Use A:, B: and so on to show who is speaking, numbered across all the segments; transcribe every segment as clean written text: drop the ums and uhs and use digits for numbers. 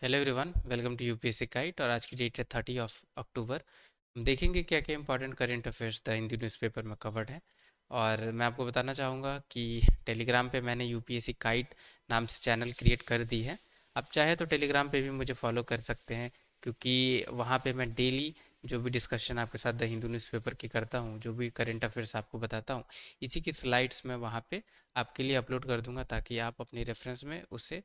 A: Hello everyone, welcome to UPSC Kite. और आज की डेट है 30 अक्टूबर। हम देखेंगे क्या क्या important current affairs the Hindu newspaper में कवर्ड है। और मैं आपको बताना चाहूँगा कि टेलीग्राम पे मैंने यूपीएससी काइट नाम से चैनल क्रिएट कर दी है। आप चाहे तो टेलीग्राम पे भी मुझे फॉलो कर सकते हैं, क्योंकि वहाँ पे मैं डेली जो भी डिस्कशन आपके साथ द हिंदू न्यूज़पेपर की करता हूँ, जो भी करेंट अफेयर्स आपको बताता हूँ, इसी की स्लाइड्स मैं वहाँ पे आपके लिए अपलोड कर दूंगा, ताकि आप अपनी रेफरेंस में उसे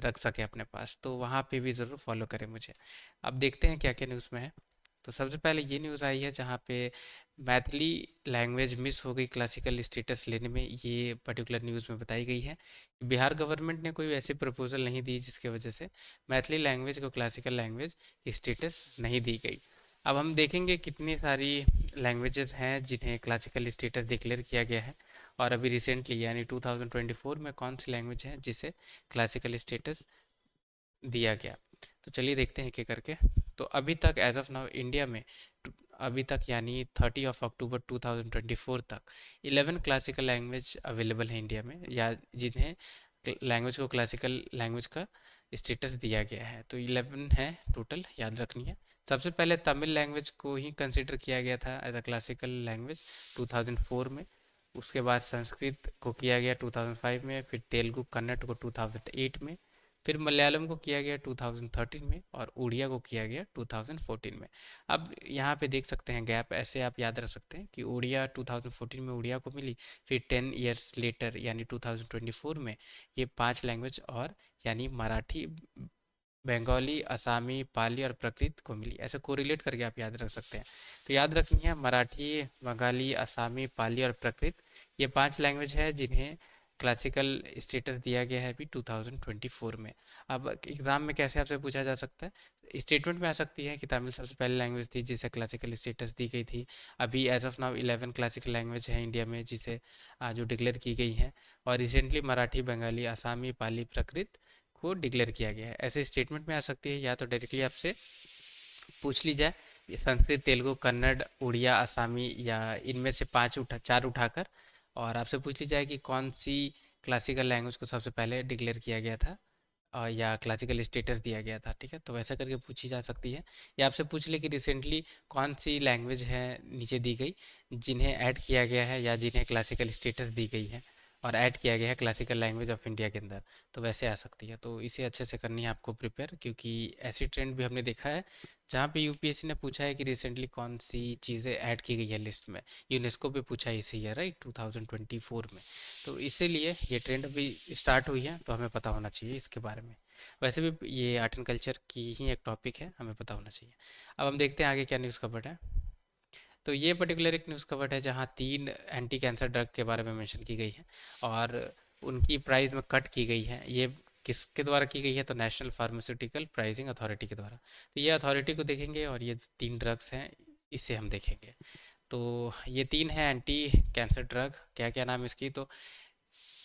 A: रख सके अपने पास। तो वहाँ पे भी ज़रूर फॉलो करें मुझे। अब देखते हैं क्या क्या न्यूज़ में है। तो सबसे पहले ये न्यूज़ आई है जहाँ पे मैथिली लैंग्वेज मिस हो गई क्लासिकल स्टेटस लेने में। ये पर्टिकुलर न्यूज़ में बताई गई है कि बिहार गवर्नमेंट ने कोई ऐसी प्रपोजल नहीं दी जिसके वजह से मैथिली लैंग्वेज को क्लासिकल लैंग्वेज स्टेटस नहीं दी गई। अब हम देखेंगे कितनी सारी लैंग्वेजेस हैं जिन्हें क्लासिकल स्टेटस डिक्लेयर किया गया है, और अभी रिसेंटली यानी 2024 में कौन सी लैंग्वेज है जिसे क्लासिकल स्टेटस दिया गया। तो चलिए देखते हैं एक एक करके। तो अभी तक एज ऑफ नाउ इंडिया में अभी तक यानी 30 अक्टूबर 2024 तक 11 क्लासिकल लैंग्वेज अवेलेबल है इंडिया में, या जिन्हें लैंग्वेज को क्लासिकल लैंग्वेज का स्टेटस दिया गया है। तो 11 है टोटल, याद रखनी है। सबसे पहले तमिल लैंग्वेज को ही कंसिडर किया गया था एज अ क्लासिकल लैंग्वेज 2004 में। उसके बाद संस्कृत को किया गया 2005 में, फिर तेलुगु कन्नड़ को 2008 में, फिर मलयालम को किया गया 2013 में, और उड़िया को किया गया 2014 में। अब यहाँ पे देख सकते हैं गैप, ऐसे आप याद रख सकते हैं कि उड़िया 2014 में उड़िया को मिली, फिर 10 ईयर्स लेटर यानी 2024 में ये 5 लैंग्वेज और यानी मराठी, बंगाली, असामी, पाली और प्राकृत को मिली। ऐसे कोरिलेट करके आप याद रख सकते हैं। तो याद रखनी है मराठी, बंगाली, असामी, पाली और प्राकृत, ये 5 लैंग्वेज है जिन्हें क्लासिकल स्टेटस दिया गया है अभी 2024 में। अब एग्ज़ाम में कैसे आपसे पूछा जा सकता है, स्टेटमेंट में आ सकती है कि तमिल सबसे पहली लैंग्वेज थी जिसे क्लासिकल स्टेटस दी गई थी। अभी as of now 11 classical language है इंडिया में जिसे जो डिक्लेयर की गई हैं, और रिसेंटली मराठी, बंगाली, असामी, पाली, प्राकृत को डिक्लेयर किया गया है। ऐसे स्टेटमेंट में आ सकती है, या तो डायरेक्टली आपसे पूछ ली जाए ये संस्कृत, तेलुगु, कन्नड़, उड़िया, असमी, या इनमें से 4 उठाकर, और आपसे पूछ ली जाए कि कौन सी क्लासिकल लैंग्वेज को सबसे पहले डिक्लेयर किया गया था, या क्लासिकल स्टेटस दिया गया था। ठीक है, तो वैसा करके पूछी जा सकती है। या आपसे पूछ ले कि रिसेंटली कौन सी लैंग्वेज है नीचे दी गई जिन्हें ऐड किया गया है या जिन्हें क्लासिकल स्टेटस दी गई है और ऐड किया गया है क्लासिकल लैंग्वेज ऑफ इंडिया के अंदर। तो वैसे आ सकती है। तो इसे अच्छे से करनी है आपको प्रिपेयर, क्योंकि ऐसी ट्रेंड भी हमने देखा है जहाँ पे यूपीएससी ने पूछा है कि रिसेंटली कौन सी चीज़ें ऐड की गई है लिस्ट में। यूनेस्को पे पूछा है इसी ईयर, राइट, 2024 में। तो इसीलिए ये ट्रेंड अभी स्टार्ट हुई है, तो हमें पता होना चाहिए इसके बारे में। वैसे भी ये आर्ट एंड कल्चर की ही एक टॉपिक है, हमें पता होना चाहिए। अब हम देखते हैं आगे क्या न्यूज़ कवर्ड है। तो ये पर्टिकुलर एक न्यूज़ कवर्ड है जहाँ 3 एंटी कैंसर ड्रग के बारे में मेंशन की गई है, और उनकी प्राइस में कट की गई है। ये किसके द्वारा की गई है, तो नेशनल फार्मास्यूटिकल प्राइसिंग अथॉरिटी के द्वारा। तो ये अथॉरिटी को देखेंगे, और ये 3 ड्रग्स हैं, इसे हम देखेंगे। तो ये 3 है एंटी कैंसर ड्रग। क्या क्या नाम है इसकी, तो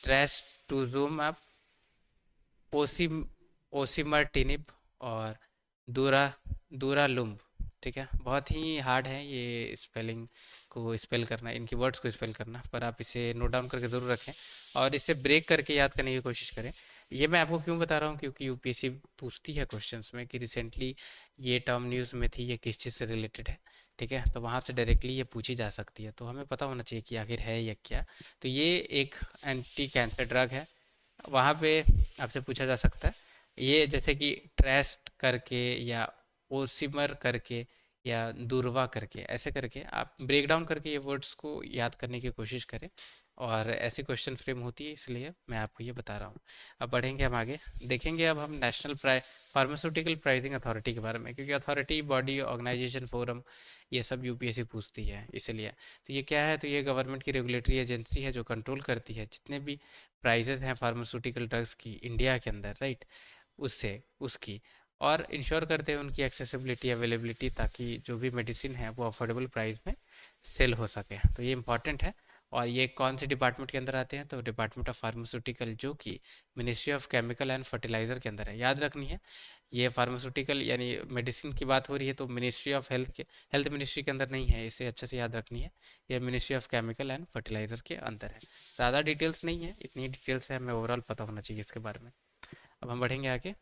A: ट्रेस्टुजुमैब, ओसिम ओसिमरटिनिब, और दूरा दूरालुम्ब। ठीक है, बहुत ही हार्ड है ये स्पेलिंग को स्पेल करना, इनकी वर्ड्स को स्पेल करना, पर आप इसे नोट डाउन करके ज़रूर रखें और इसे ब्रेक करके याद करने की कोशिश करें। ये मैं आपको क्यों बता रहा हूँ, क्योंकि यूपीएससी पूछती है क्वेश्चंस में कि रिसेंटली ये टर्म न्यूज़ में थी, ये किस चीज़ से रिलेटेड है। ठीक है, तो वहाँ से डायरेक्टली ये पूछी जा सकती है, तो हमें पता होना चाहिए कि आखिर है या क्या। तो ये एक एंटी कैंसर ड्रग है। वहाँ पे आपसे पूछा जा सकता है, ये जैसे कि ट्रेस्ट करके या ओसिमर करके या दूरवा करके, ऐसे करके आप ब्रेक डाउन करके ये वर्ड्स को याद करने की कोशिश करें, और ऐसी क्वेश्चन फ्रेम होती है, इसलिए मैं आपको ये बता रहा हूँ। अब बढ़ेंगे हम आगे, देखेंगे अब हम नेशनल फार्मास्यूटिकल प्राइसिंग अथॉरिटी के बारे में, क्योंकि अथॉरिटी, बॉडी, ऑर्गेनाइजेशन, फोरम, ये सब यूपीएससी पूछती है इसलिए। तो ये क्या है, तो ये गवर्नमेंट की रेगुलेटरी एजेंसी है जो कंट्रोल करती है जितने भी प्राइजेज हैं फार्मास्यूटिकल ड्रग्स की इंडिया के अंदर, राइट, उससे उसकी, और इंश्योर करते हैं उनकी एक्सेसिबिलिटी, अवेलेबिलिटी, ताकि जो भी मेडिसिन है वो अफोर्डेबल प्राइस में सेल हो सके। तो ये इंपॉर्टेंट है। और ये कौन से डिपार्टमेंट के अंदर आते हैं, तो डिपार्टमेंट ऑफ फार्मास्यूटिकल, जो कि ministry of chemical and fertiliser के अंदर है, याद रखनी है। ये फार्मास्यूटिकल यानी मेडिसिन की बात हो रही है, तो मिनिस्ट्री ऑफ हेल्थ मिनिस्ट्री के अंदर नहीं है, इसे अच्छे से याद रखनी है। ये ministry of chemical and fertiliser के अंदर है। ज़्यादा डिटेल्स नहीं है, इतनी डिटेल्स है, हमें ओवरऑल पता होना चाहिए इसके बारे में। अब हम बढ़ेंगे आगे।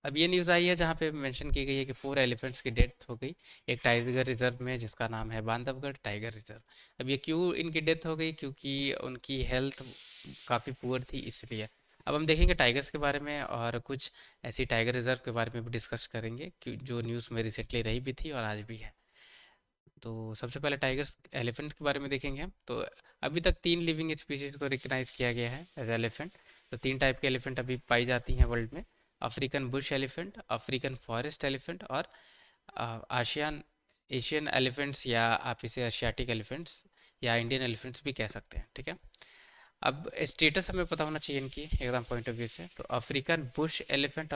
A: अब ये न्यूज़ आई है जहाँ पे मेंशन की गई है कि 4 एलिफेंट्स की डेथ हो गई एक टाइगर रिजर्व में जिसका नाम है बांधवगढ़ टाइगर रिजर्व। अब ये क्यों इनकी डेथ हो गई, क्योंकि उनकी हेल्थ काफ़ी पुअर थी इसलिए। अब हम देखेंगे टाइगर्स के बारे में और कुछ ऐसी टाइगर रिजर्व के बारे में भी डिस्कस करेंगे जो न्यूज़ में रिसेंटली रही भी थी और आज भी है। तो सबसे पहले टाइगर्स एलिफेंट के बारे में देखेंगे हम। तो अभी तक 3 लिविंग स्पीशीज को रिकग्नाइज किया गया है एज एलिफेंट। तो 3 टाइप के एलिफेंट अभी पाई जाती हैं वर्ल्ड में। African Bush elephant, African forest elephant और आशियान एशियन एलिफेंट्स, या आप इसे एशियाटिक एलिफेंट्स या इंडियन एलिफेंट्स भी कह सकते हैं, ठीक है। अब स्टेटस हमें पता होना चाहिए इनकी एग्जाम पॉइंट ऑफ व्यू से। तो अफ्रीकन बुश एलिफेंट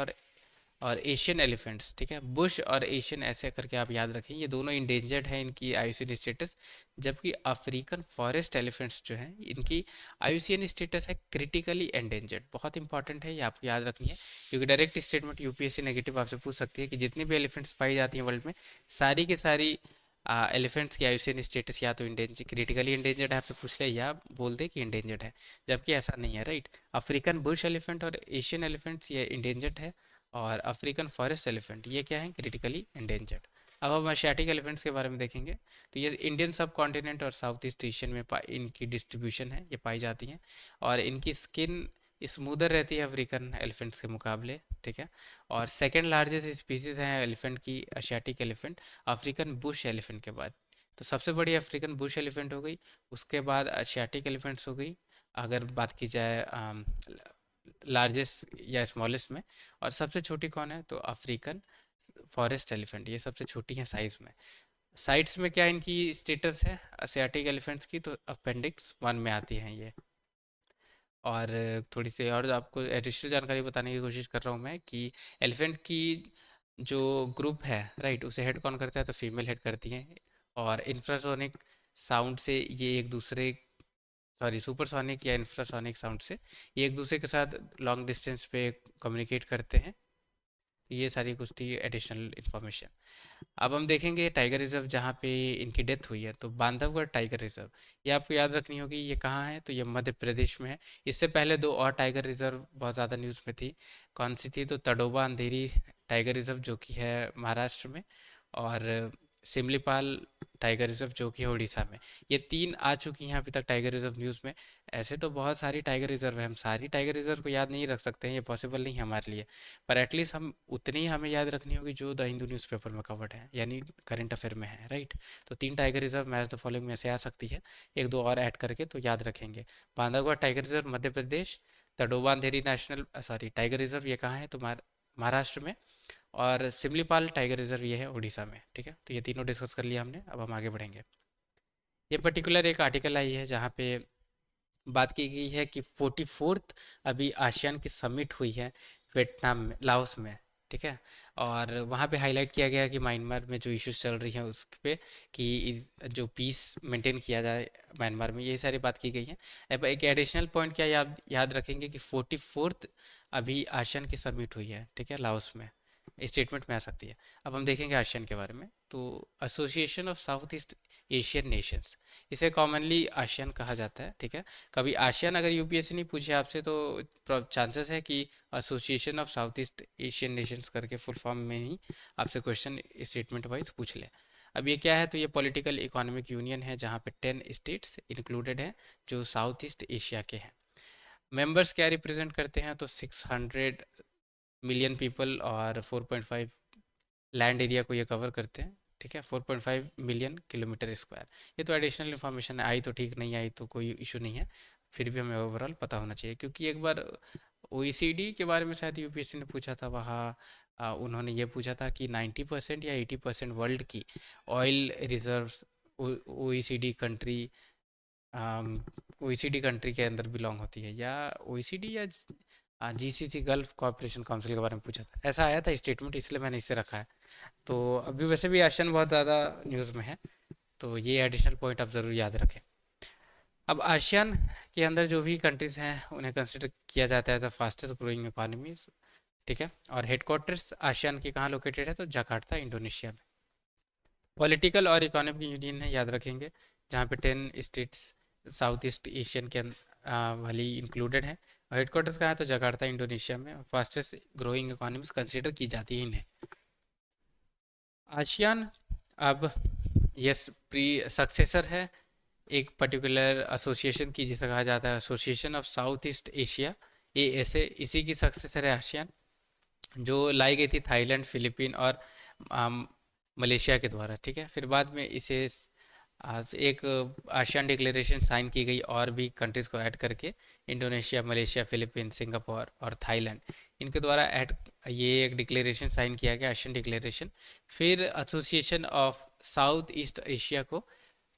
A: और एशियन एलिफेंट्स, ठीक है, बुश और एशियन ऐसे करके आप याद रखें, ये दोनों इंडेंजर्ड हैं, इनकी आईयूसीएन स्टेटस। जबकि अफ्रीकन फॉरेस्ट एलिफेंट्स जो हैं इनकी आईयूसीएन स्टेटस है क्रिटिकली एंडेंजर्ड। बहुत इंपॉर्टेंट है, ये आपको याद रखनी है, क्योंकि डायरेक्ट स्टेटमेंट यूपीएससी नेगेटिव आपसे पूछ सकती है कि जितनी भी एलिफेंट्स पाई जाती हैं वर्ल्ड में, सारी की सारी एलिफेंट्स की आईयूसीएन स्टेटस या तो इंडेंजर क्रिटिकली इंडेंजर्ड है, आपसे पूछ ले, या बोल दे कि इंडेंजर्ड है। जबकि ऐसा नहीं है, राइट। अफ्रीकन बुश एलिफेंट और एशियन एलिफेंट्स ये इंडेंजर्ड है, और अफ्रीकन फॉरेस्ट एलिफेंट ये क्या है, क्रिटिकली इंडेंजर्ड। अब हम एशियाटिक एलिफेंट्स के बारे में देखेंगे। तो ये इंडियन सब कॉन्टिनेंट और साउथ ईस्ट एशियन में इनकी डिस्ट्रीब्यूशन है, ये पाई जाती हैं। और इनकी स्किन स्मूदर रहती है अफ्रीकन एलिफेंट्स के मुकाबले, ठीक है। और सेकेंड लार्जेस्ट स्पीसीज है एलिफेंट की Asiatic elephant, African Bush elephant के बाद। तो सबसे बड़ी अफ्रीकन बुश एलिफेंट हो गई, उसके बाद एशियाटिक एलिफेंट्स हो गई, अगर बात की जाए लार्जेस्ट या स्मॉलेस्ट में। और सबसे छोटी कौन है, तो अफ्रीकन फॉरेस्ट एलिफेंट, ये सबसे छोटी है साइज में। साइट्स में क्या इनकी स्टेटस है एशियाटिक एलिफेंट्स की, तो अपेंडिक्स 1 में आती हैं ये। और थोड़ी सी और आपको एडिशनल जानकारी बताने की कोशिश कर रहा हूँ मैं कि एलिफेंट की जो ग्रुप है, राइट, उसे हेड कौन करता है, तो फीमेल हेड करती हैं। और इंफ्रासोनिक साउंड से ये एक दूसरे, सॉरी, सुपरसोनिक या इंफ्रासोनिक साउंड से ये एक दूसरे के साथ लॉन्ग डिस्टेंस पे कम्युनिकेट करते हैं। तो ये सारी कुछ थी एडिशनल इन्फॉर्मेशन। अब हम देखेंगे टाइगर रिजर्व जहाँ पे इनकी डेथ हुई है, तो बांधवगढ़ टाइगर रिजर्व। ये आपको याद रखनी होगी, ये कहाँ है, तो ये मध्य प्रदेश में है। इससे पहले 2 और टाइगर रिजर्व बहुत ज़्यादा न्यूज़ में थी। कौन सी थी, तो तडोबा अंधेरी टाइगर रिजर्व जो कि है महाराष्ट्र में, और सिमलीपाल टाइगर रिजर्व जो कि है उड़ीसा में। ये 3 आ चुकी हैं अभी तक टाइगर रिजर्व न्यूज़ में। ऐसे तो बहुत सारी टाइगर रिजर्व है, हम सारी टाइगर रिजर्व को याद नहीं रख सकते हैं, ये पॉसिबल नहीं है हमारे लिए। पर एटलीस्ट हम उतनी ही हमें याद रखनी होगी जो द हिंदू न्यूज़पेपर में कवर्ड है, यानी करंट अफेयर में है, राइट। तो 3 tiger reserve match the following में से आ सकती है, एक दो और ऐड करके तो याद रखेंगे। बांधवगढ़ टाइगर रिजर्व मध्य प्रदेश, तडोबा अंधेरी नेशनल सॉरी टाइगर रिजर्व ये कहाँ है, तो महाराष्ट्र में, और सिमलीपाल टाइगर रिजर्व ये है उड़ीसा में, ठीक है। तो ये तीनों डिस्कस कर लिया हमने, अब हम आगे बढ़ेंगे। ये पर्टिकुलर एक आर्टिकल आई है जहाँ पे बात की गई है कि 44th अभी आसियान की समिट हुई है वियतनाम में, लाओस में, ठीक है। और वहाँ पे हाईलाइट किया गया कि म्यांमार में जो इश्यूज चल रही हैं उस पे, कि जो पीस मेंटेन किया जाए म्यांमार में, ये सारी बात की गई है। अब एक एडिशनल पॉइंट क्या याद रखेंगे कि 44th अभी आसियान की समिट हुई है, ठीक है, लाओस में, स्टेटमेंट में आ सकती है। अब हम देखेंगे आसियान के बारे में। तो association of south east Asian Nations, इसे कॉमनली आसियान कहा जाता है, ठीक है। कभी आसियान अगर यूपीएससी नहीं पूछे आपसे, तो चांसेस है कि association of south east Asian Nations करके फुल फॉर्म में ही आपसे क्वेश्चन स्टेटमेंट वाइज पूछ ले। अब ये क्या है, तो ये पॉलिटिकल इकोनॉमिक यूनियन है जहाँ पे 10 स्टेट्स इंक्लूडेड हैं जो साउथ ईस्ट एशिया के हैं। मेंबर्स क्या रिप्रेजेंट करते हैं, तो 600 मिलियन पीपल और 4.5 लैंड एरिया को ये कवर करते हैं, ठीक है, 4.5 मिलियन किलोमीटर स्क्वायर। ये तो एडिशनल इन्फॉर्मेशन है, आई तो ठीक, नहीं आई तो कोई इशू नहीं है, फिर भी हमें ओवरऑल पता होना चाहिए, क्योंकि एक बार ओईसीडी के बारे में शायद यूपीएससी ने पूछा था वहाँ। उन्होंने ये पूछा था कि 90% या 80% वर्ल्ड की oil reserves OECD country OECD country के अंदर बिलोंग होती है, या ओईसीडी या जीसीसी गल्फ कॉर्पोरेशन काउंसिल के बारे में पूछा था, ऐसा आया था स्टेटमेंट, इसलिए मैंने इसे रखा है। तो अभी वैसे भी आसियान बहुत ज़्यादा न्यूज़ में है, तो ये एडिशनल पॉइंट आप ज़रूर याद रखें। अब आसियान के अंदर जो भी कंट्रीज़ हैं उन्हें कंसिडर किया जाता है द फास्टेस्ट ग्रोइंग इकोनॉमीज, ठीक है। और हेडक्वार्टर्स आसियान के कहाँ लोकेटेड है, तो जकार्ता इंडोनेशिया में। पॉलिटिकल और इकोनॉमिक यूनियन है, याद रखेंगे, जहाँ पे 10 स्टेट्स साउथ ईस्ट एशियन के वाली इंक्लूडेड हैं। हेडक्वार्टर्स कहाँ है? तो जकार्ता इंडोनेशिया में। फास्टेस्ट ग्रोइंग इकोनॉमीज कंसिडर की जाती है इन्हें। आसियान अब यस प्री सक्सेसर है एक पर्टिकुलर एसोसिएशन की, जिसे कहा जाता है association of south east Asia, ASA। इसी की सक्सेसर है आसियान, जो लाई गई थी थाईलैंड, फिलीपीन और आम, मलेशिया के द्वारा। ठीक है, फिर बाद में इसे एक आसियान डिक्लेरेशन साइन की गई और भी कंट्रीज़ को ऐड करके, इंडोनेशिया, मलेशिया, फिलीपीन, सिंगापुर और थाईलैंड, इनके द्वारा ऐड ये एक डिक्लेरेशन साइन किया गया, आसियान डिक्लेरेशन। फिर association of south east Asia को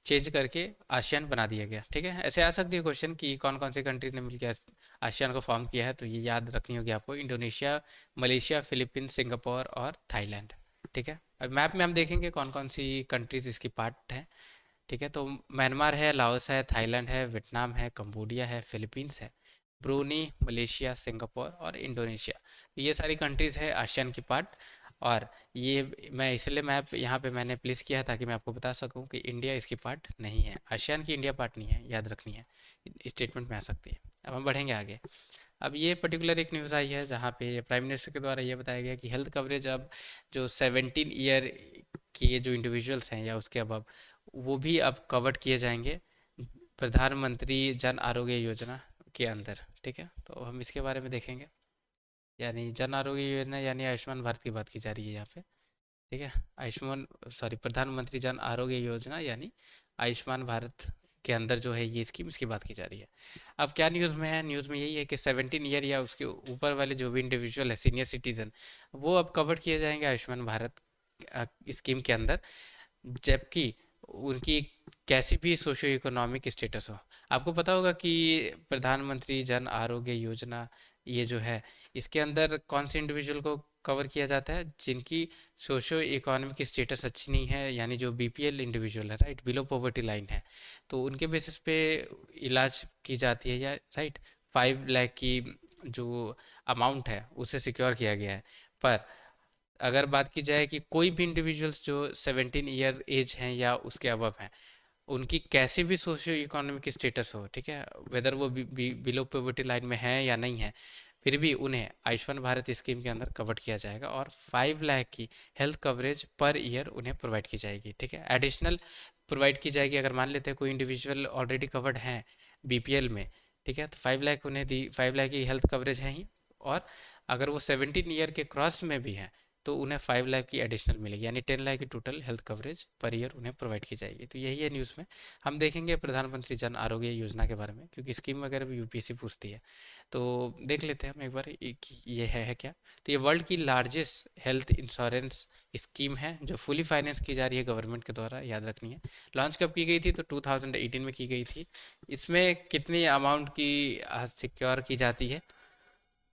A: चेंज करके आसियान बना दिया गया। ठीक है, ऐसे आ सकती है क्वेश्चन कि कौन कौन से कंट्री ने मिलकर आसियान को फॉर्म किया है, तो ये याद रखनी होगी आपको, इंडोनेशिया, मलेशिया, फिलीपींस, सिंगापुर और थाईलैंड। ठीक है, अब मैप में हम देखेंगे कौन कौन सी कंट्रीज इसकी पार्ट हैं। ठीक है, तो म्यांमार है, लाओस है, थाईलैंड है, वियतनाम है, कंबोडिया है, फिलीपींस है, ब्रूनी, मलेशिया, सिंगापुर और इंडोनेशिया। तो ये सारी कंट्रीज़ है आसियान की पार्ट। और ये मैं इसलिए मैप यहाँ पे मैंने प्लेस किया है ताकि मैं आपको बता सकूँ कि इंडिया इसकी पार्ट नहीं है, आसियान की इंडिया पार्ट नहीं है, याद रखनी है, स्टेटमेंट में आ सकती है। अब हम बढ़ेंगे आगे। अब ये पर्टिकुलर एक न्यूज़ आई है जहाँ पे प्राइम मिनिस्टर के द्वारा ये बताया गया कि हेल्थ कवरेज अब जो 17 ईयर के जो इंडिविजुअल्स हैं या उसके अब वो भी अब कवर्ड किए जाएंगे प्रधानमंत्री जन आरोग्य योजना के अंदर। ठीक है, तो हम इसके बारे में देखेंगे। यानी जन आरोग्य योजना यानी आयुष्मान भारत की बात की जा रही है यहाँ पे। ठीक है, आयुष्मान सॉरी प्रधानमंत्री जन आरोग्य योजना यानी आयुष्मान भारत के अंदर जो है ये स्कीम, इसकी बात की जा रही है। अब क्या न्यूज़ में है? न्यूज़ में यही है कि 17 ईयर या उसके ऊपर वाले जो भी इंडिविजुअल है, सीनियर सिटीजन, वो अब कवर किए जाएंगे आयुष्मान भारत स्कीम के अंदर, जबकि उनकी कैसी भी सोशियो इकोनॉमिक स्टेटस हो। आपको पता होगा कि प्रधानमंत्री जन आरोग्य योजना ये जो है, इसके अंदर कौन से इंडिविजुअल को कवर किया जाता है? जिनकी सोशियो इकोनॉमिक स्टेटस अच्छी नहीं है, यानी जो BPL इंडिविजुअल है, राइट, बिलो पॉवर्टी लाइन है, तो उनके बेसिस पे इलाज की जाती है, या राइट 5 लाख की जो अमाउंट है उसे सिक्योर किया गया है। पर अगर बात की जाए कि कोई भी इंडिविजुअल्स जो 17 ईयर एज हैं या उसके अबव हैं, उनकी कैसे भी सोशियो इकोनॉमिक स्टेटस हो, ठीक है, वेदर वो बिलो पॉवर्टी लाइन में है या नहीं है, फिर भी उन्हें आयुष्मान भारत स्कीम के अंदर कवर किया जाएगा और 5 लाख की हेल्थ कवरेज पर ईयर उन्हें प्रोवाइड की जाएगी। ठीक है, एडिशनल प्रोवाइड की जाएगी। अगर मान लेते हैं कोई इंडिविजुअल ऑलरेडी कवर्ड हैं BPL में, ठीक है, तो 5 लाख उन्हें दी, 5 लाख की हेल्थ कवरेज है ही। और अगर वो 17 ईयर के क्रॉस में भी हैं तो उन्हें 5 लाख की एडिशनल मिलेगी, यानी 10 लाख की total health coverage per year उन्हें प्रोवाइड की जाएगी। तो यही है न्यूज़ में। हम देखेंगे प्रधानमंत्री जन आरोग्य योजना के बारे में, क्योंकि स्कीम वगैरह भी UPSC पूछती है, तो देख लेते हैं हम एक बार कि ये है क्या। तो ये वर्ल्ड की लार्जेस्ट हेल्थ इंश्योरेंस स्कीम है जो फुली फाइनेंस की जा रही है गवर्नमेंट के द्वारा, याद रखनी है। लॉन्च कब की गई थी? तो 2018 में की गई थी। इसमें कितनी अमाउंट की सिक्योर की जाती है?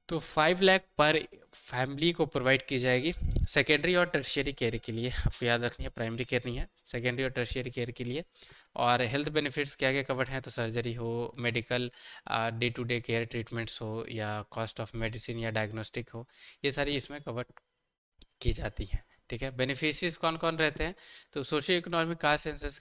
A: तो 5 लाख पर फैमिली को प्रोवाइड की जाएगी सेकेंडरी और टर्शियरी केयर के लिए। आपको याद रखनी है, प्राइमरी केयर नहीं है, सेकेंडरी और टर्शियरी केयर के लिए। और हेल्थ बेनिफिट्स क्या क्या कवर्ड हैं? तो सर्जरी हो, medical day to day care treatments हो, या कॉस्ट ऑफ मेडिसिन या डायग्नोस्टिक हो, ये सारी इसमें कवर की जाती हैं। ठीक है, बेनिफिशियरीज कौन कौन रहते हैं? तो सोशियो इकोनॉमिक कास्ट सेंसस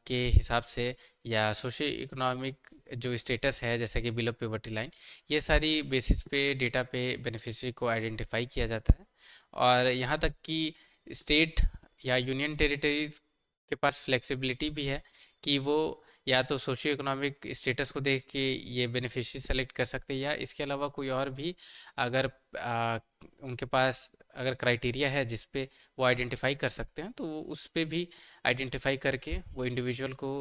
A: के हिसाब से, या सोशियो इकोनॉमिक जो स्टेटस है जैसे कि बिलो पॉवर्टी लाइन, ये सारी बेसिस पे डेटा पे बेनिफिशियरी को आइडेंटिफाई किया जाता है। और यहाँ तक कि स्टेट या यूनियन टेरिटरीज के पास फ्लेक्सिबिलिटी भी है कि वो या तो सोशियो इकोनॉमिक स्टेटस को देख के ये बेनिफिशियरी सेलेक्ट कर सकते हैं, या इसके अलावा कोई और भी अगर उनके पास अगर क्राइटेरिया है जिस पे वो आइडेंटिफाई कर सकते हैं, तो वो उस पे भी आइडेंटिफाई करके वो इंडिविजुअल को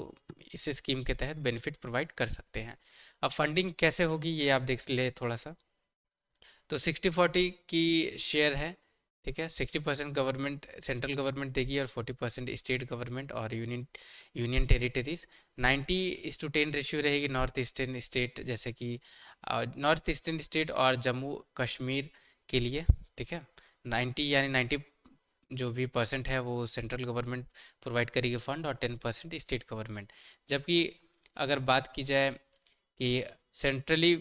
A: इस स्कीम के तहत बेनिफिट प्रोवाइड कर सकते हैं। अब फंडिंग कैसे होगी ये आप देख ले थोड़ा सा। तो 60-40 की शेयर है। ठीक है, 60% गवर्नमेंट, सेंट्रल गवर्नमेंट देगी और 40% स्टेट गवर्नमेंट और यूनियन यूनियन टेरिटरीज। 90:10 रेशियो रहेगी नॉर्थ ईस्टर्न स्टेट, जैसे कि नॉर्थ ईस्टर्न स्टेट और जम्मू कश्मीर के लिए। ठीक है, 90 यानी 90 जो भी परसेंट है वो सेंट्रल गवर्नमेंट प्रोवाइड करेगी फंड, और 10% स्टेट गवर्नमेंट। जबकि अगर बात की जाए कि सेंट्रली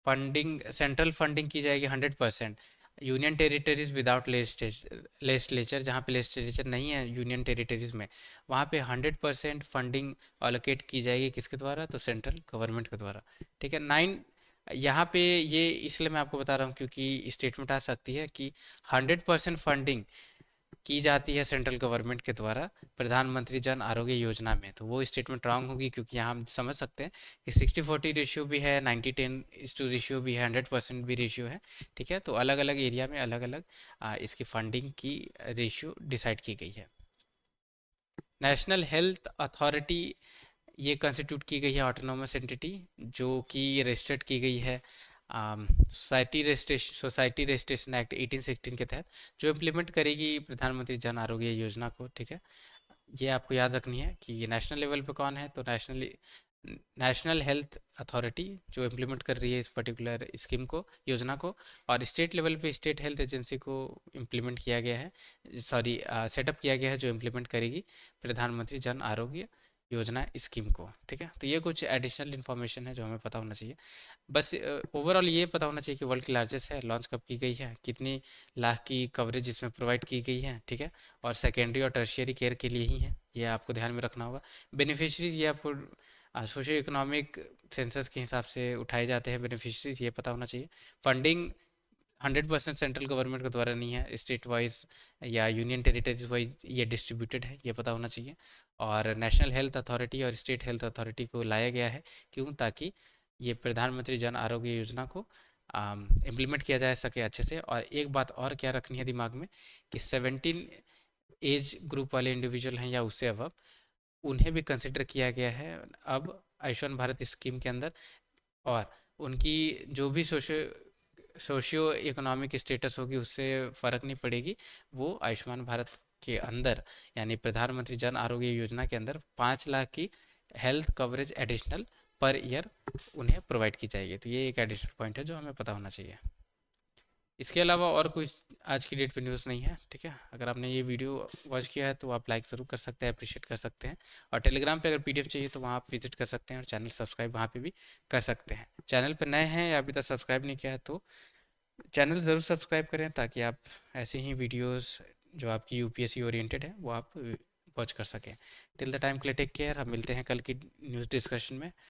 A: फंडिंग, सेंट्रल फंडिंग की जाएगी 100%। यूनियन टेरिटरीज विदाउट लेजिस्लेचर, जहाँ पे लेजिस्लेचर नहीं है यूनियन टेरिटरीज में, वहाँ पे 100% फंडिंग अलोकेट की जाएगी किसके द्वारा? तो सेंट्रल गवर्नमेंट के द्वारा। ठीक है, 9 यहाँ पे ये इसलिए मैं आपको बता रहा हूँ क्योंकि स्टेटमेंट आ सकती है कि 100% फंडिंग की जाती है सेंट्रल गवर्नमेंट के द्वारा प्रधानमंत्री जन आरोग्य योजना में। तो वो स्टेटमेंट रॉन्ग होगी, क्योंकि यहाँ हम समझ सकते हैं कि 60-40 रेशियो भी है, 90-10 रेशियो भी है, 100% भी रेशियो है। ठीक है, तो अलग अलग एरिया में अलग अलग इसकी फंडिंग की रेशियो डिसाइड की गई है। नेशनल हेल्थ अथॉरिटी ये कंस्टिट्यूट की गई है ऑटोनोमस एंटिटी, जो कि रजिस्टर्ड की गई है सोसाइटी रजिस्ट्रेशन एक्ट 1816 के तहत, जो इम्प्लीमेंट करेगी प्रधानमंत्री जन आरोग्य योजना को। ठीक है, ये आपको याद रखनी है कि ये नेशनल लेवल पे कौन है, तो नेशनल हेल्थ अथॉरिटी जो इम्प्लीमेंट कर रही है इस पर्टिकुलर स्कीम को, योजना को। और स्टेट लेवल पे स्टेट हेल्थ एजेंसी को इम्प्लीमेंट किया गया है, सॉरी सेटअप किया गया है, जो इम्प्लीमेंट करेगी प्रधानमंत्री जन आरोग्य योजना स्कीम को। ठीक है, तो ये कुछ एडिशनल इन्फॉर्मेशन है जो हमें पता होना चाहिए। बस ओवरऑल ये पता होना चाहिए कि वर्ल्ड की लार्जेस्ट है, लॉन्च कब की गई है, कितनी लाख की कवरेज इसमें प्रोवाइड की गई है। ठीक है, और सेकेंडरी और टर्शियरी केयर के लिए ही है, ये आपको ध्यान में रखना होगा। बेनिफिशरीज ये आपको सोशो इकोनॉमिक सेंसस के हिसाब से उठाए जाते हैं बेनिफिशरीज, ये पता होना चाहिए। फंडिंग 100% सेंट्रल गवर्नमेंट के द्वारा नहीं है, स्टेट वाइज या यूनियन टेरिटरीज वाइज ये डिस्ट्रीब्यूटेड है, ये पता होना चाहिए। और नेशनल हेल्थ अथॉरिटी और स्टेट हेल्थ अथॉरिटी को लाया गया है, क्यों? ताकि ये प्रधानमंत्री जन आरोग्य योजना को इम्प्लीमेंट किया जा सके अच्छे से। और एक बात और क्या रखनी है दिमाग में कि 17 एज ग्रुप वाले इंडिविजुअल हैं या उससे अब उन्हें भी कंसिडर किया गया है अब आयुष्मान भारत स्कीम के अंदर। और उनकी जो भी सोशियो इकोनॉमिक स्टेटस होगी उससे फ़र्क नहीं पड़ेगी, वो आयुष्मान भारत के अंदर यानी प्रधानमंत्री जन आरोग्य योजना के अंदर 5 लाख की health coverage additional per year उन्हें प्रोवाइड की जाएगी। तो ये एक एडिशनल पॉइंट है जो हमें पता होना चाहिए। इसके अलावा और कुछ आज की डेट पे न्यूज़ नहीं है। ठीक है, अगर आपने ये वीडियो वॉच किया है तो आप लाइक ज़रूर कर सकते हैं, अप्रिशिएट कर सकते हैं। और टेलीग्राम पे अगर पीडीएफ चाहिए तो वहाँ आप विजिट कर सकते हैं, और चैनल सब्सक्राइब वहाँ पे भी कर सकते हैं। चैनल पे नए हैं या अभी तक सब्सक्राइब नहीं किया है तो चैनल ज़रूर सब्सक्राइब करें, ताकि आप ऐसे ही वीडियोस जो आपकी यूपीएससी ओरिएंटेड है वो आप वॉच कर सकें। टिल द टाइम के लिए टेक केयर, हम मिलते हैं कल की न्यूज़ डिस्कशन में।